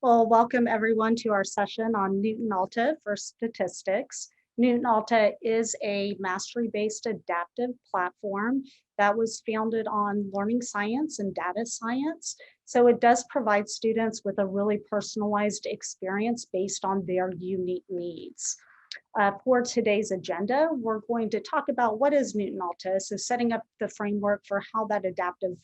Well, welcome everyone to our session on Knewton Alta for statistics. Knewton Alta is a mastery-based adaptive platform that was founded on learning science and data science. So it does provide students with a really personalized experience based on their unique needs. For today's agenda, we're going to talk about what is Knewton Alta, so setting up the framework for how that adaptive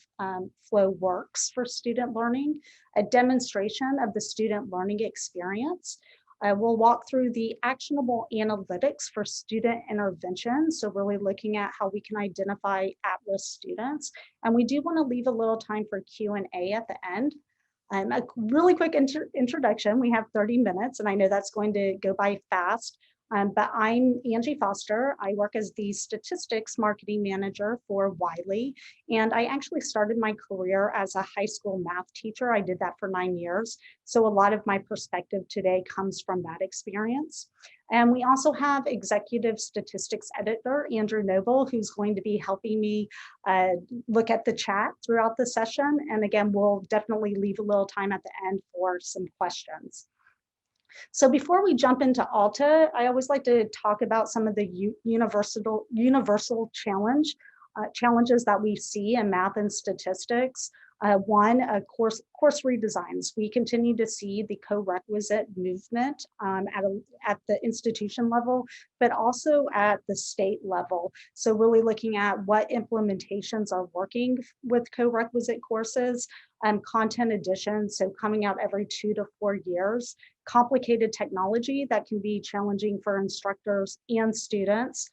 flow works for student learning, a demonstration of the student learning experience. We'll walk through the actionable analytics for student intervention, so really looking at how we can identify at-risk students. And we do want to leave a little time for Q&A at the end. A really quick introduction. We have 30 minutes, and I know that's going to go by fast. But I'm Angie Foster. I work as the statistics marketing manager for Wiley. And I actually started my career as a high school math teacher. I did that for 9 years. So a lot of my perspective today comes from that experience. And we also have executive statistics editor, Andrew Noble, who's going to be helping me look at the chat throughout the session. And again, we'll definitely leave a little time at the end for some questions. So before we jump into Alta, I always like to talk about some of the universal challenges that we see in math and statistics. One, course redesigns. We continue to see the co-requisite movement at the institution level, but also at the state level. So really looking at what implementations are working with co-requisite courses, content additions, so coming out every 2 to 4 years, complicated technology that can be challenging for instructors and students,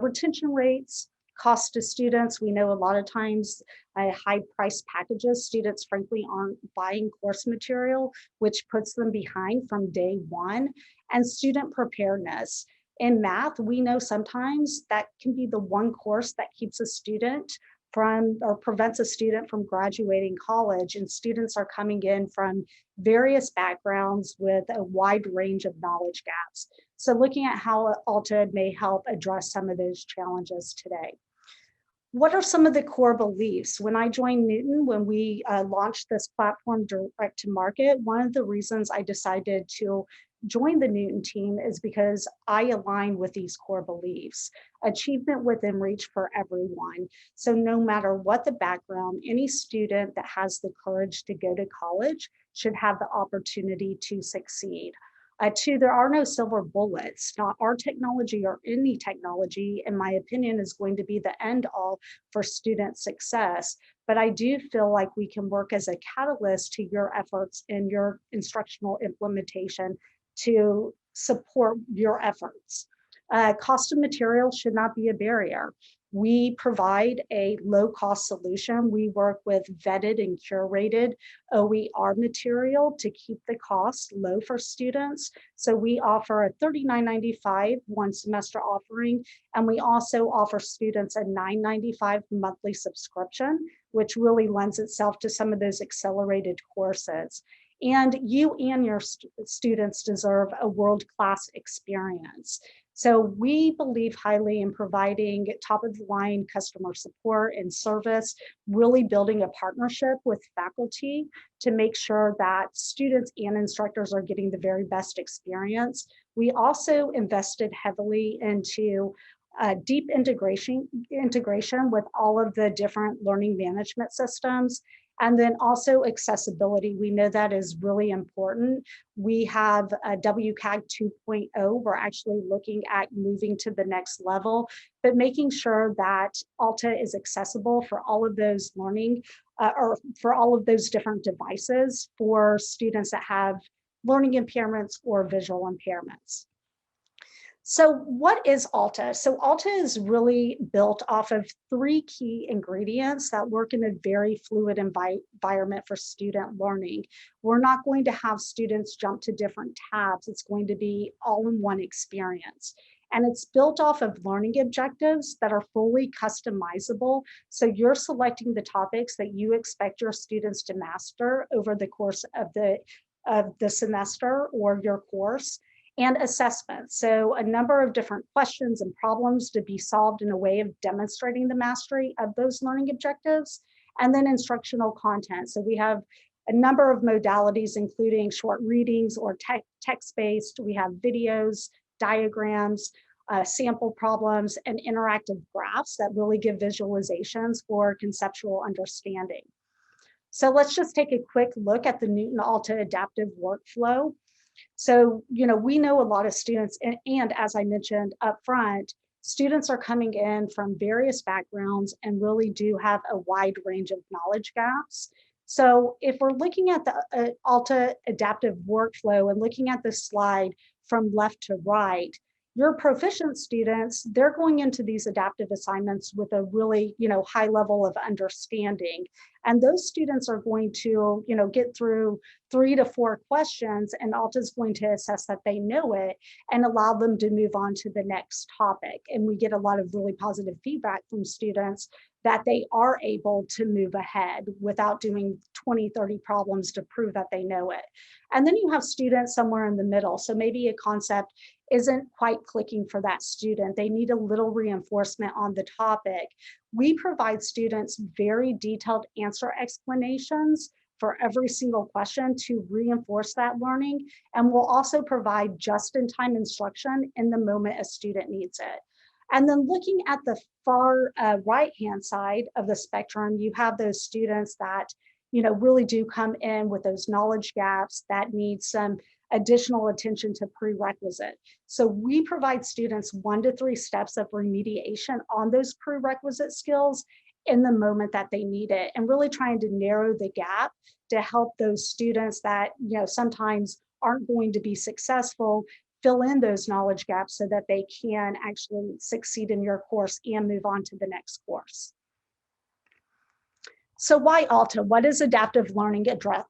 retention rates, cost to students. We know a lot of times high price packages, students frankly aren't buying course material, which puts them behind from day one, and student preparedness. In math, we know sometimes that can be the one course that keeps a student from or prevents a student from graduating college, and students are coming in from various backgrounds with a wide range of knowledge gaps. So looking at how Alta may help address some of those challenges today. What are some of the core beliefs? When I joined Knewton, when we launched this platform direct to market, one of the reasons I decided to join the Knewton team is because I align with these core beliefs. Achievement within reach for everyone. So no matter what the background, any student that has the courage to go to college should have the opportunity to succeed. Two, there are no silver bullets. Not our technology or any technology, in my opinion, is going to be the end all for student success. But I do feel like we can work as a catalyst to your efforts in your instructional implementation to support your efforts. Cost of material should not be a barrier. We provide a low-cost solution. We work with vetted and curated OER material to keep the cost low for students. So we offer a $39.95 one semester offering, and we also offer students a $9.95 monthly subscription, which really lends itself to some of those accelerated courses. And you and your students deserve a world-class experience. So we believe highly in providing top-of-the-line customer support and service, really building a partnership with faculty to make sure that students and instructors are getting the very best experience. We also invested heavily into deep integration with all of the different learning management systems. And then also accessibility. We know that is really important. We have a WCAG 2.0. We're actually looking at moving to the next level, but making sure that Alta is accessible for all of those learning or for all of those different devices for students that have learning impairments or visual impairments. So what is Alta? So Alta is really built off of 3 key ingredients that work in a very fluid environment for student learning. We're not going to have students jump to different tabs. It's going to be all-in-one experience. And it's built off of learning objectives that are fully customizable. So you're selecting the topics that you expect your students to master over the course of the semester or your course. And assessment. So a number of different questions and problems to be solved in a way of demonstrating the mastery of those learning objectives. And then instructional content. So we have a number of modalities, including short readings or text-based. We have videos, diagrams, sample problems, and interactive graphs that really give visualizations for conceptual understanding. So let's just take a quick look at the Knewton Alta adaptive workflow. So, we know a lot of students, and as I mentioned up front, students are coming in from various backgrounds and really do have a wide range of knowledge gaps. So if we're looking at the Alta adaptive workflow and looking at this slide from left to right, your proficient students, they're going into these adaptive assignments with a really, high level of understanding. And those students are going to, get through 3 to 4 questions, and Alta is going to assess that they know it and allow them to move on to the next topic. And we get a lot of really positive feedback from students that they are able to move ahead without doing 20, 30 problems to prove that they know it. And then you have students somewhere in the middle. So maybe a concept isn't quite clicking for that student. They need a little reinforcement on the topic. We provide students very detailed answer explanations for every single question to reinforce that learning. And we'll also provide just-in-time instruction in the moment a student needs it. And then looking at the far right-hand side of the spectrum, you have those students that really do come in with those knowledge gaps that need some additional attention to prerequisite. So we provide students 1 to 3 steps of remediation on those prerequisite skills in the moment that they need it, and really trying to narrow the gap to help those students that sometimes aren't going to be successful fill in those knowledge gaps so that they can actually succeed in your course and move on to the next course. So why Alta? What is adaptive learning addressing?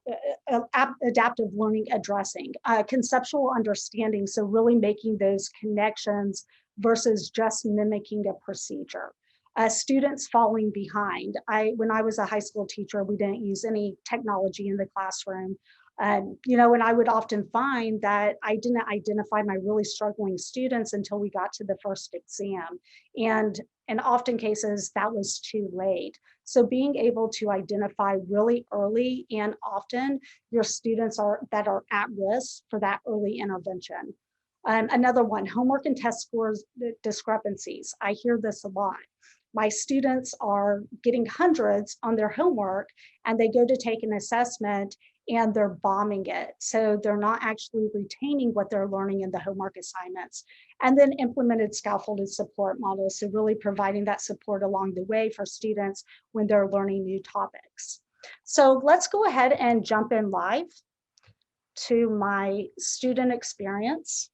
Conceptual understanding, so really making those connections versus just mimicking a procedure. Students falling behind. When I was a high school teacher, we didn't use any technology in the classroom. And I would often find that I didn't identify my really struggling students until we got to the first exam. And in often cases, that was too late. So being able to identify really early and often your students that are at risk for that early intervention. Another one, homework and test scores discrepancies. I hear this a lot. My students are getting hundreds on their homework and they go to take an assessment and they're bombing it. So they're not actually retaining what they're learning in the homework assignments. And then implemented scaffolded support models, so really providing that support along the way for students when they're learning new topics. So let's go ahead and jump in live to my student experience.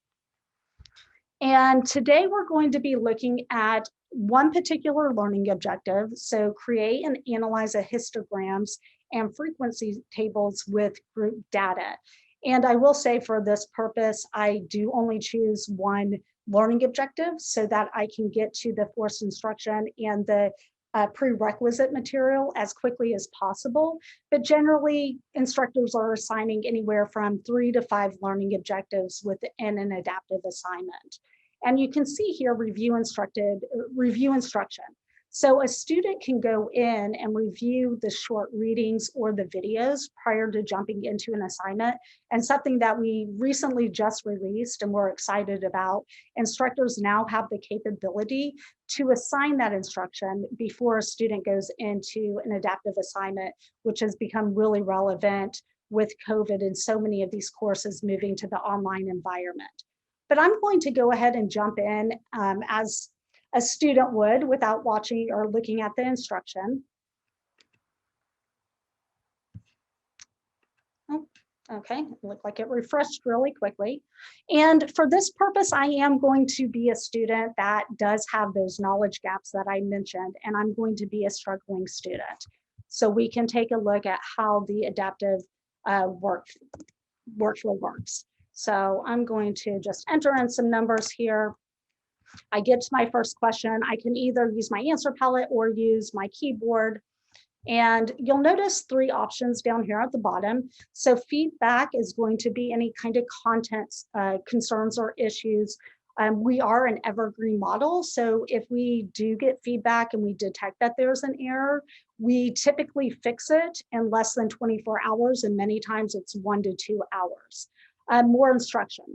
And today we're going to be looking at one particular learning objective. So create and analyze a histograms and frequency tables with group data. And I will say for this purpose, I do only choose one learning objective so that I can get to the forced instruction and the prerequisite material as quickly as possible. But generally, instructors are assigning anywhere from 3 to 5 learning objectives within an adaptive assignment. And you can see here review instruction. So a student can go in and review the short readings or the videos prior to jumping into an assignment. And something that we recently just released and we're excited about, instructors now have the capability to assign that instruction before a student goes into an adaptive assignment, which has become really relevant with COVID and so many of these courses moving to the online environment. But I'm going to go ahead and jump in as a student would without watching or looking at the instruction. Oh, okay, it looked like it refreshed really quickly. And for this purpose, I am going to be a student that does have those knowledge gaps that I mentioned, and I'm going to be a struggling student. So we can take a look at how the adaptive workflow works. So I'm going to just enter in some numbers here. I get to my first question. I can either use my answer palette or use my keyboard. And you'll notice 3 options down here at the bottom. So feedback is going to be any kind of content concerns or issues We are an evergreen model, so if we do get feedback and we detect that there's an error, we typically fix it in less than 24 hours, and many times it's 1 to 2 hours. More instruction.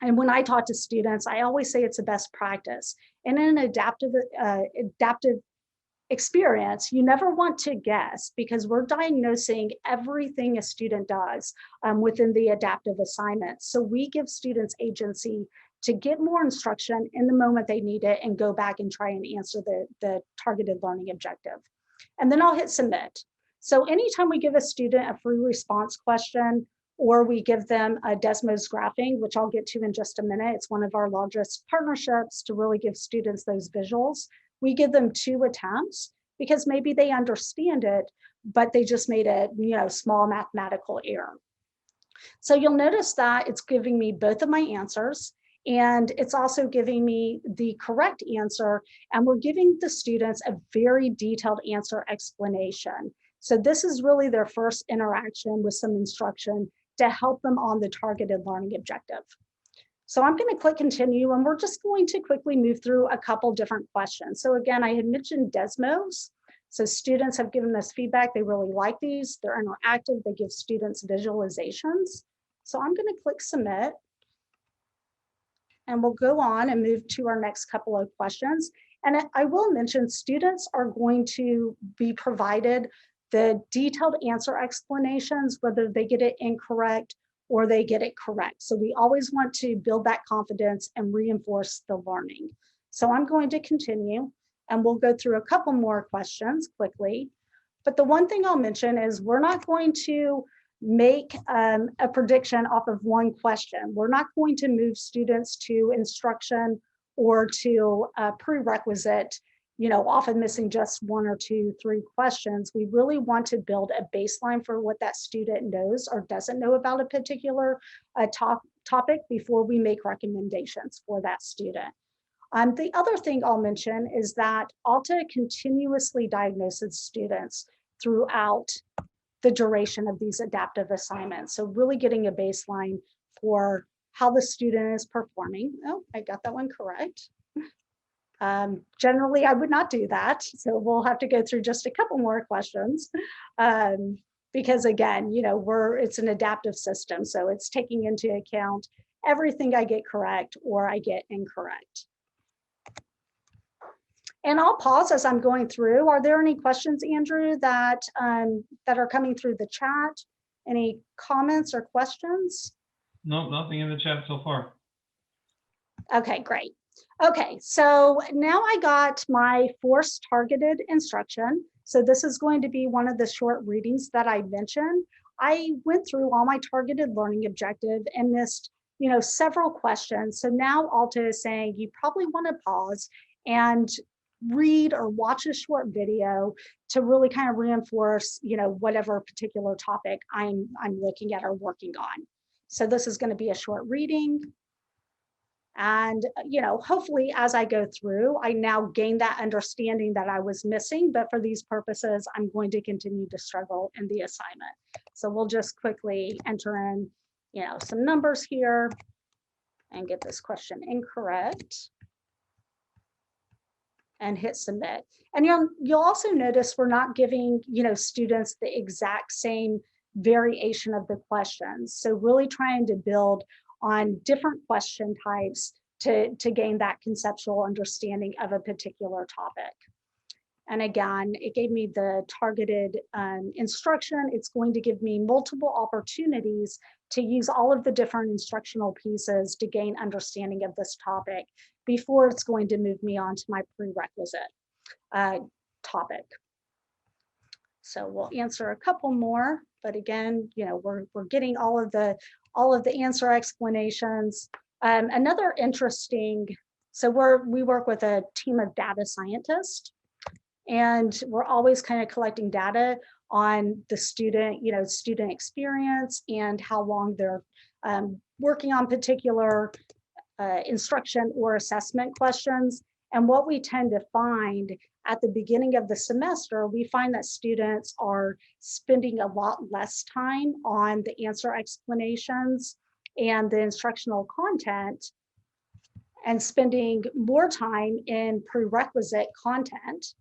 And when I talk to students, I always say it's a best practice. And in an adaptive experience, you never want to guess, because we're diagnosing everything a student does within the adaptive assignment. So we give students agency to get more instruction in the moment they need it and go back and try and answer the targeted learning objective. And then I'll hit submit. So anytime we give a student a free response question, or we give them a Desmos graphing, which I'll get to in just a minute. It's one of our largest partnerships to really give students those visuals. We give them 2 attempts because maybe they understand it, but they just made a small mathematical error. So you'll notice that it's giving me both of my answers, and it's also giving me the correct answer, and we're giving the students a very detailed answer explanation. So this is really their first interaction with some instruction to help them on the targeted learning objective. So I'm going to click continue, and we're just going to quickly move through a couple different questions. So again, I had mentioned Desmos. So students have given us feedback. They really like these. They're interactive. They give students visualizations. So I'm going to click submit, and we'll go on and move to our next couple of questions. And I will mention students are going to be provided the detailed answer explanations, whether they get it incorrect or they get it correct. So we always want to build that confidence and reinforce the learning. So I'm going to continue, and we'll go through a couple more questions quickly. But the one thing I'll mention is we're not going to make a prediction off of one question. We're not going to move students to instruction or to a prerequisite, often missing just 1 or 2, 3 questions. We really want to build a baseline for what that student knows or doesn't know about a particular topic before we make recommendations for that student. The other thing I'll mention is that Alta continuously diagnoses students throughout the duration of these adaptive assignments. So really getting a baseline for how the student is performing. Oh, I got that one correct. Generally, I would not do that. So we'll have to go through just a couple more questions because again, it's an adaptive system. So it's taking into account everything I get correct or I get incorrect. And I'll pause as I'm going through. Are there any questions, Andrew, that are coming through the chat? Any comments or questions? No, nothing in the chat so far. Okay, great. Okay, so now I got my force targeted instruction. So this is going to be one of the short readings that I mentioned. I went through all my targeted learning objective and missed, several questions. So now Alta is saying you probably want to pause and read or watch a short video to really kind of reinforce, whatever particular topic I'm looking at or working on. So this is going to be a short reading. And, hopefully as I go through, I now gain that understanding that I was missing, but for these purposes, I'm going to continue to struggle in the assignment. So we'll just quickly enter in, some numbers here and get this question incorrect and hit submit. And you'll also notice we're not giving, students the exact same variation of the questions. So really trying to build on different question types to gain that conceptual understanding of a particular topic. And again, it gave me the targeted instruction. It's going to give me multiple opportunities to use all of the different instructional pieces to gain understanding of this topic before it's going to move me on to my prerequisite topic. So we'll answer a couple more, but again, we're getting all of the answer explanations. Another interesting, so we work with a team of data scientists, and we're always kind of collecting data on the student, student experience and how long they're working on particular instruction or assessment questions. And what we tend to find at the beginning of the semester, we find that students are spending a lot less time on the answer explanations and the instructional content. and spending more time in prerequisite content.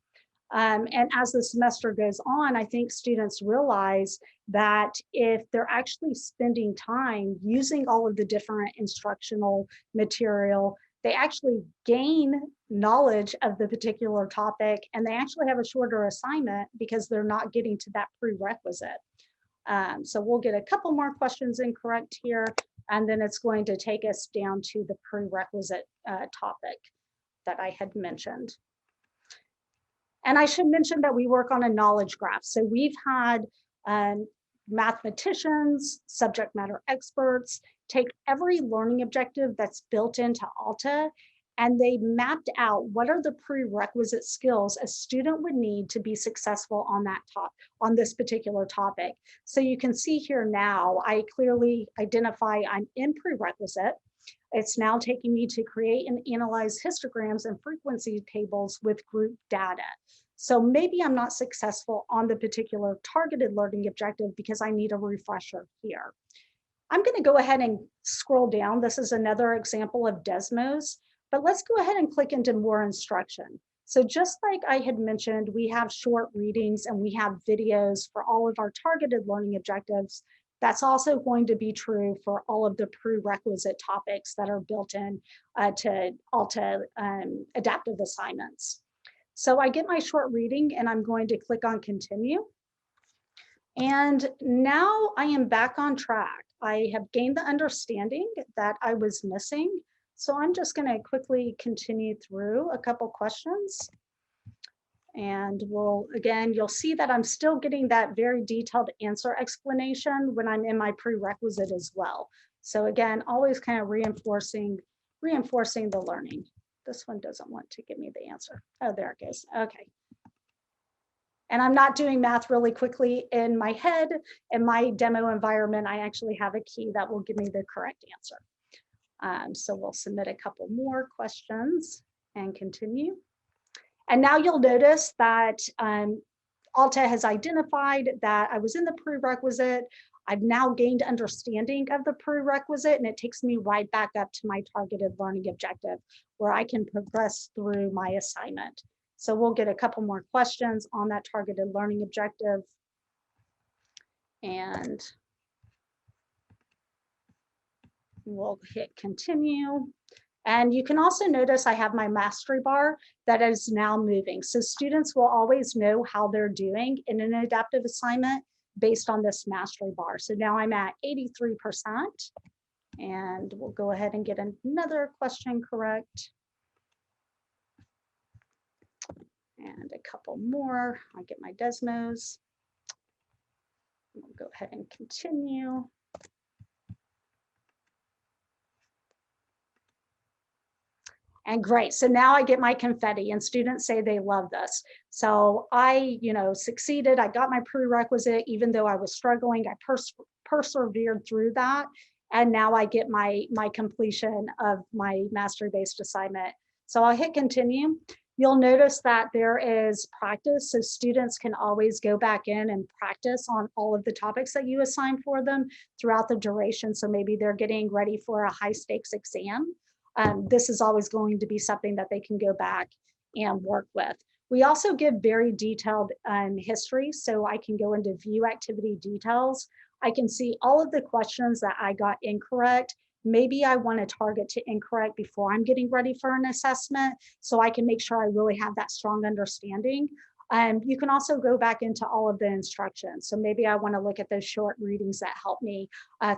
And as the semester goes on, I think students realize that if they're actually spending time using all of the different instructional material, they actually gain knowledge of the particular topic, and they actually have a shorter assignment because they're not getting to that prerequisite. So we'll get a couple more questions incorrect here, and then it's going to take us down to the prerequisite topic that I had mentioned. And I should mention that we work on a knowledge graph. So we've had mathematicians, subject matter experts, take every learning objective that's built into Alta, and they mapped out what are the prerequisite skills a student would need to be successful on this particular topic. So you can see here now, I clearly identify I'm in prerequisite. It's now taking me to create and analyze histograms and frequency tables with group data. So maybe I'm not successful on the particular targeted learning objective because I need a refresher here. I'm going to go ahead and scroll down. This is another example of Desmos, but let's go ahead and click into more instruction. So just like I had mentioned, we have short readings and we have videos for all of our targeted learning objectives. That's also going to be true for all of the prerequisite topics that are built in to Alta adaptive assignments. So I get my short reading and I'm going to click on continue. And now I am back on track. I have gained the understanding that I was missing. So I'm just going to quickly continue through a couple questions. And again, you'll see that I'm still getting that very detailed answer explanation when I'm in my prerequisite as well. So again, always kind of reinforcing the learning. This one doesn't want to give me the answer. Oh, there it goes. Okay. And I'm not doing math really quickly in my head. In my demo environment, I actually have a key that will give me the correct answer. So we'll submit a couple more questions and continue. And now you'll notice that Alta has identified that I was in the prerequisite. I've now gained understanding of the prerequisite, and it takes me right back up to my targeted learning objective where I can progress through my assignment. So we'll get a couple more questions on that targeted learning objective. And we'll hit continue. And you can also notice I have my mastery bar that is now moving. So students will always know how they're doing in an adaptive assignment based on this mastery bar. So now I'm at 83%. And we'll go ahead and get another question correct. And a couple more. I'll get my Desmos. We'll go ahead and continue. And great, so now I get my confetti and students say they love this. So I, succeeded, I got my prerequisite, even though I was struggling, I persevered through that. And now I get my completion of my mastery-based assignment. So I'll hit continue. You'll notice that there is practice, so students can always go back in and practice on all of the topics that you assign for them throughout the duration. So maybe they're getting ready for a high stakes exam. This is always going to be something that they can go back and work with. We also give very detailed history, so I can go into view activity details. I can see all of the questions that I got incorrect. Maybe I want to target to incorrect before I'm getting ready for an assessment, so I can make sure I really have that strong understanding. You can also go back into all of the instructions. So maybe I want to look at those short readings that help me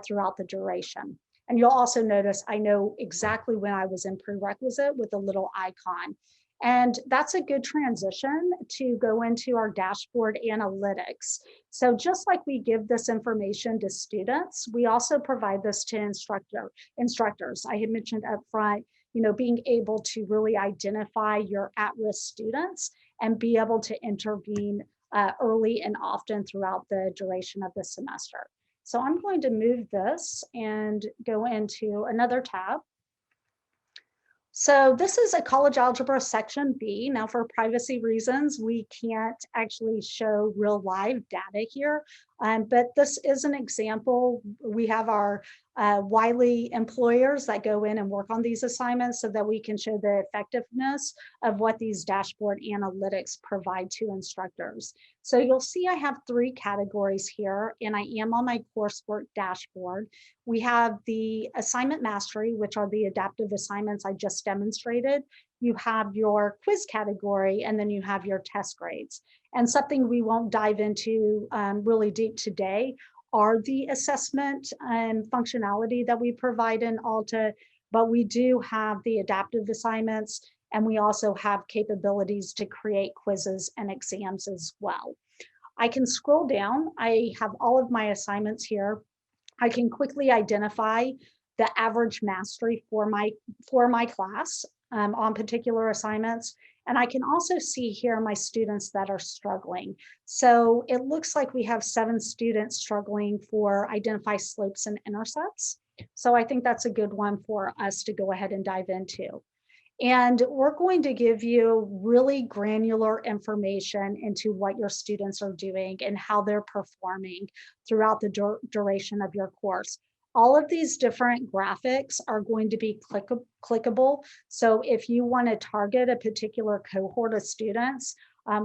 throughout the duration. And you'll also notice I know exactly when I was in prerequisite with a little icon. And that's a good transition to go into our dashboard analytics. So just like we give this information to students, we also provide this to instructors. I had mentioned up front, being able to really identify your at-risk students and be able to intervene early and often throughout the duration of the semester. So I'm going to move this and go into another tab. So this is a college algebra section B. Now for privacy reasons, we can't actually show real live data here, But this is an example. We have our Wiley employers that go in and work on these assignments so that we can show the effectiveness of what these dashboard analytics provide to instructors. So you'll see I have 3 categories here, and I am on my coursework dashboard. We have the assignment mastery, which are the adaptive assignments I just demonstrated. You have your quiz category, and then you have your test grades. And something we won't dive into really deep today are the assessment and functionality that we provide in Alta, but we do have the adaptive assignments, and we also have capabilities to create quizzes and exams as well. I can scroll down. I have all of my assignments here. I can quickly identify the average mastery for my class on particular assignments. And I can also see here my students that are struggling. So it looks like we have 7 students struggling for identify slopes and intercepts. So I think that's a good one for us to go ahead and dive into. And we're going to give you really granular information into what your students are doing and how they're performing throughout the duration of your course. All of these different graphics are going to be clickable. So if you want to target a particular cohort of students,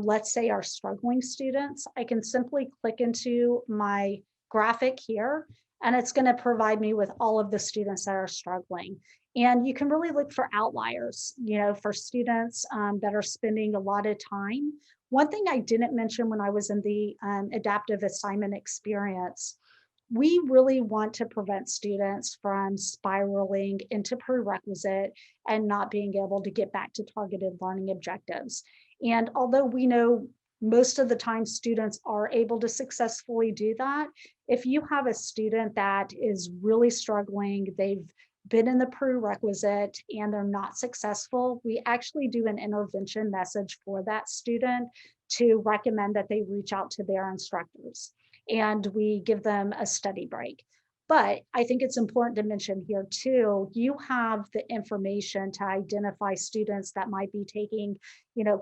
let's say our struggling students, I can simply click into my graphic here, and it's going to provide me with all of the students that are struggling. And you can really look for outliers, for students that are spending a lot of time. One thing I didn't mention when I was in the adaptive assignment experience, we really want to prevent students from spiraling into prerequisite and not being able to get back to targeted learning objectives. And although we know most of the time students are able to successfully do that, if you have a student that is really struggling, they've been in the prerequisite and they're not successful, we actually do an intervention message for that student to recommend that they reach out to their instructors, and we give them a study break. But I think it's important to mention here too, you have the information to identify students that might be taking,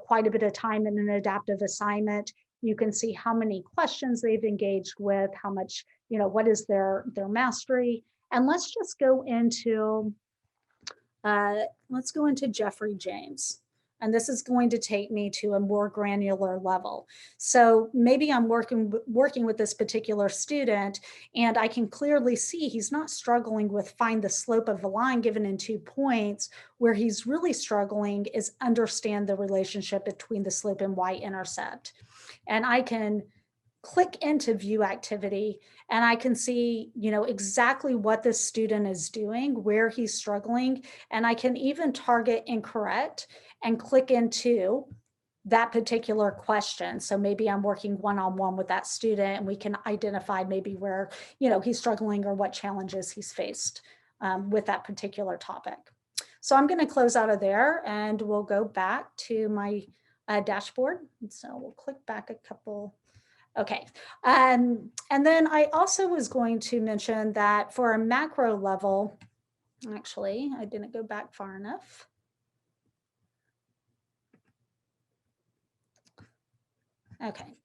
quite a bit of time in an adaptive assignment. You can see how many questions they've engaged with, how much, what is their mastery. And let's just go into, Jeffrey James. And this is going to take me to a more granular level. So maybe I'm working with this particular student, and I can clearly see he's not struggling with find the slope of a line given in 2 points. Where he's really struggling is understand the relationship between the slope and y-intercept. And I can click into view activity, and I can see, exactly what this student is doing, where he's struggling, and I can even target incorrect and click into that particular question. So maybe I'm working one-on-one with that student, and we can identify maybe where, he's struggling or what challenges he's faced with that particular topic. So I'm going to close out of there, and we'll go back to my dashboard. So we'll click back a couple. Okay, and then I also was going to mention that for a macro level, actually, I didn't go back far enough. Okay,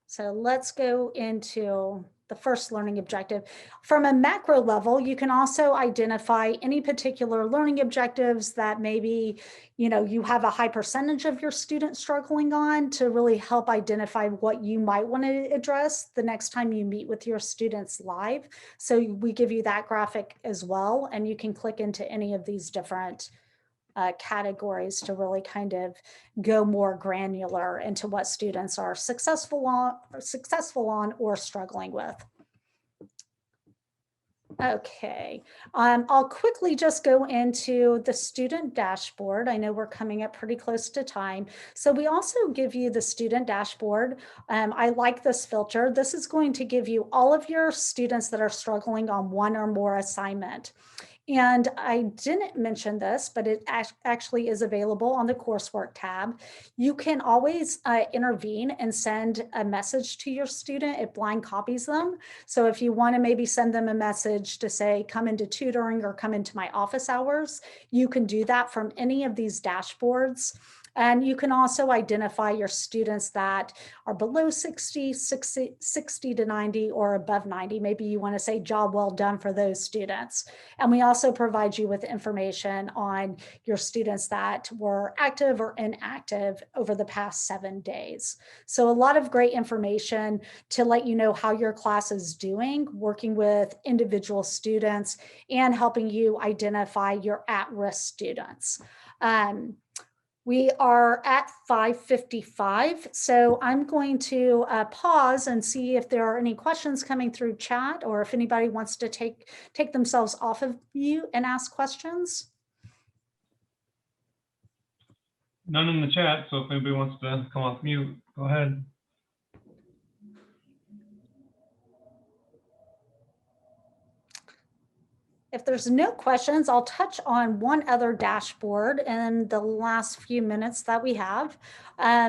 so let's go into the first learning objective. From a macro level, you can also identify any particular learning objectives that maybe, you have a high percentage of your students struggling on, to really help identify what you might want to address the next time you meet with your students live. So we give you that graphic as well, and you can click into any of these different categories to really kind of go more granular into what students are successful on or struggling with. Okay, I'll quickly just go into the student dashboard. I know we're coming up pretty close to time. So we also give you the student dashboard. I like this filter. This is going to give you all of your students that are struggling on one or more assignment. And I didn't mention this, but it actually is available on the coursework tab. You can always intervene and send a message to your student. It blind copies them. So if you want to maybe send them a message to say, come into tutoring or come into my office hours, you can do that from any of these dashboards. And you can also identify your students that are below 60 to 90 or above 90. Maybe you want to say job well done for those students. And we also provide you with information on your students that were active or inactive over the past 7 days. So a lot of great information to let you know how your class is doing, working with individual students and helping you identify your at-risk students. We are at 5:55, so I'm going to pause and see if there are any questions coming through chat, or if anybody wants to take themselves off of mute and ask questions. None in the chat, so if anybody wants to come off mute, go ahead. If there's no questions, I'll touch on one other dashboard in the last few minutes that we have.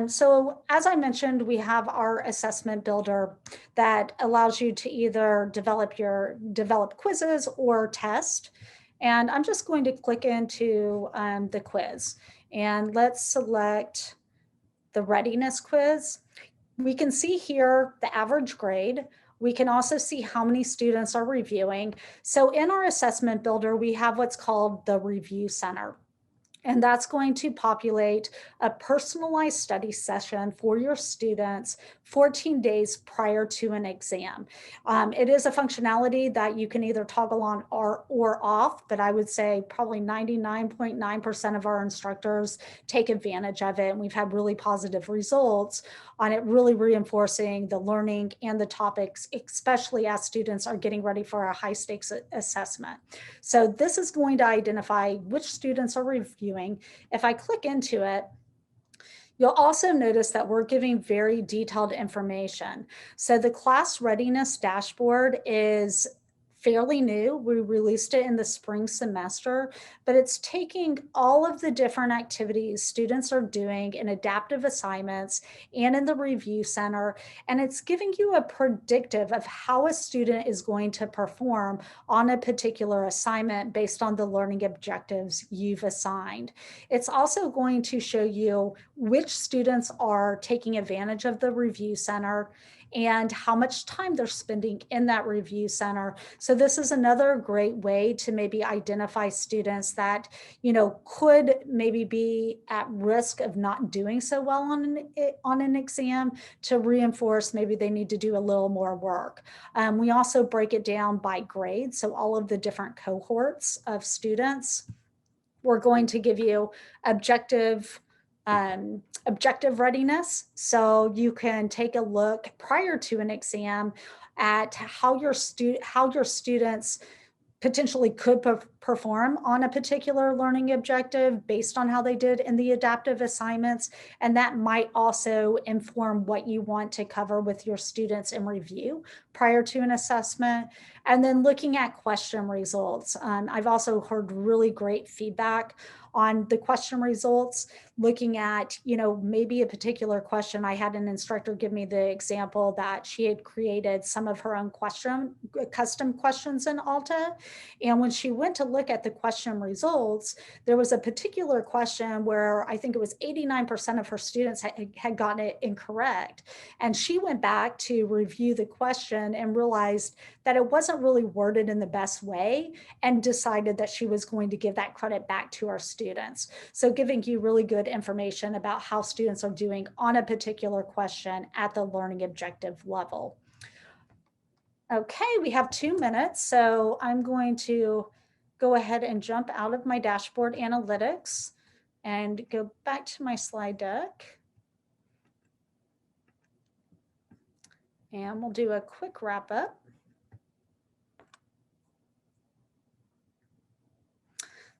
So as I mentioned, we have our assessment builder that allows you to either develop quizzes or test. And I'm just going to click into the quiz, and let's select the readiness quiz. We can see here the average grade. We can also see how many students are reviewing. So in our assessment builder, we have what's called the review center. And that's going to populate a personalized study session for your students 14 days prior to an exam. It is a functionality that you can either toggle on or off, but I would say probably 99.9% of our instructors take advantage of it. And we've had really positive results on it, really reinforcing the learning and the topics, especially as students are getting ready for a high stakes assessment. So this is going to identify which students are reviewing. If I click into it, you'll also notice that we're giving very detailed information. So the class readiness dashboard is fairly new. We released it in the spring semester, but it's taking all of the different activities students are doing in adaptive assignments and in the review center, and it's giving you a predictive of how a student is going to perform on a particular assignment based on the learning objectives you've assigned. It's also going to show you which students are taking advantage of the review center and how much time they're spending in that review center. So this is another great way to maybe identify students that, could maybe be at risk of not doing so well on an exam, to reinforce maybe they need to do a little more work. We also break it down by grade, so all of the different cohorts of students. We're going to give you objective readiness. So you can take a look prior to an exam at how your students potentially could perform on a particular learning objective based on how they did in the adaptive assignments. And that might also inform what you want to cover with your students in review prior to an assessment. And then looking at question results. I've also heard really great feedback on the question results, looking at, maybe a particular question. I had an instructor give me the example that she had created some of her own custom questions in Alta. And when she went to look at the question results, there was a particular question where I think it was 89% of her students had gotten it incorrect. And she went back to review the question and realized that it wasn't really worded in the best way, and decided that she was going to give that credit back to our students. So giving you really good information about how students are doing on a particular question at the learning objective level. Okay, we have 2 minutes, so I'm going to go ahead and jump out of my dashboard analytics and go back to my slide deck. And we'll do a quick wrap up.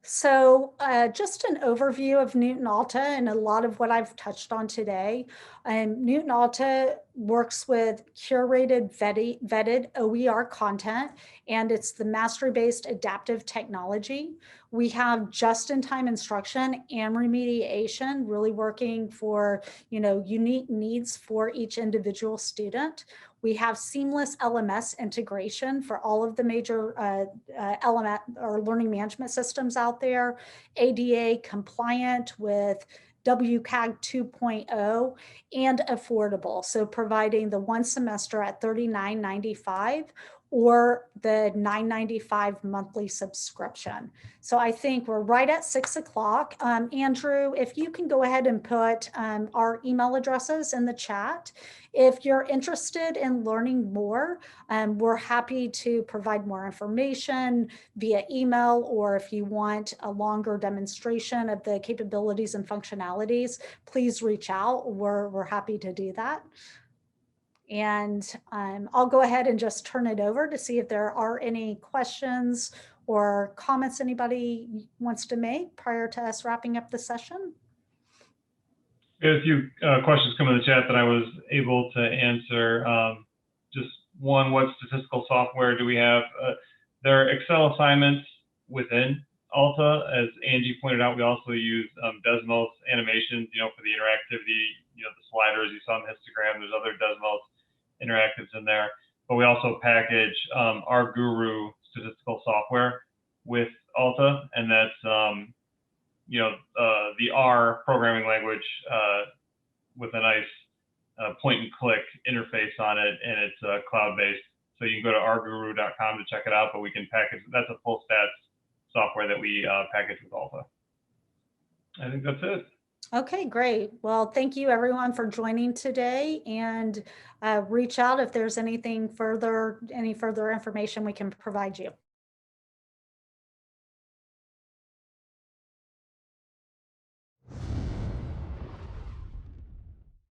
So just an overview of Knewton Alta and a lot of what I've touched on today. Knewton Alta works with curated, vetted OER content, and it's the mastery-based adaptive technology. We have just-in-time instruction and remediation, really working for unique needs for each individual student. We have seamless LMS integration for all of the major LMS or learning management systems out there, ADA compliant with WCAG 2.0, and affordable. So providing the one semester at $39.95 or the $9.95 monthly subscription. So I think we're right at 6 o'clock. Andrew, if you can go ahead and put our email addresses in the chat. If you're interested in learning more, we're happy to provide more information via email, or if you want a longer demonstration of the capabilities and functionalities, please reach out. We're happy to do that. And I'll go ahead and just turn it over to see if there are any questions or comments anybody wants to make prior to us wrapping up the session. We had a few questions come in the chat that I was able to answer. Just one, what statistical software do we have? There are Excel assignments within Alta. As Angie pointed out, we also use Desmos animations, for the interactivity, the sliders you saw in the histogram. There's other Desmos interactives in there. But we also package our Guru statistical software with Alta, and that's the R programming language with a nice point and click interface on it, and it's cloud-based. So you can go to rguru.com to check it out, but we can package, that's a full stats software that we package with Alta. I think that's it. Okay, great. Well, thank you everyone for joining today, and reach out if there's anything further, any further information we can provide you.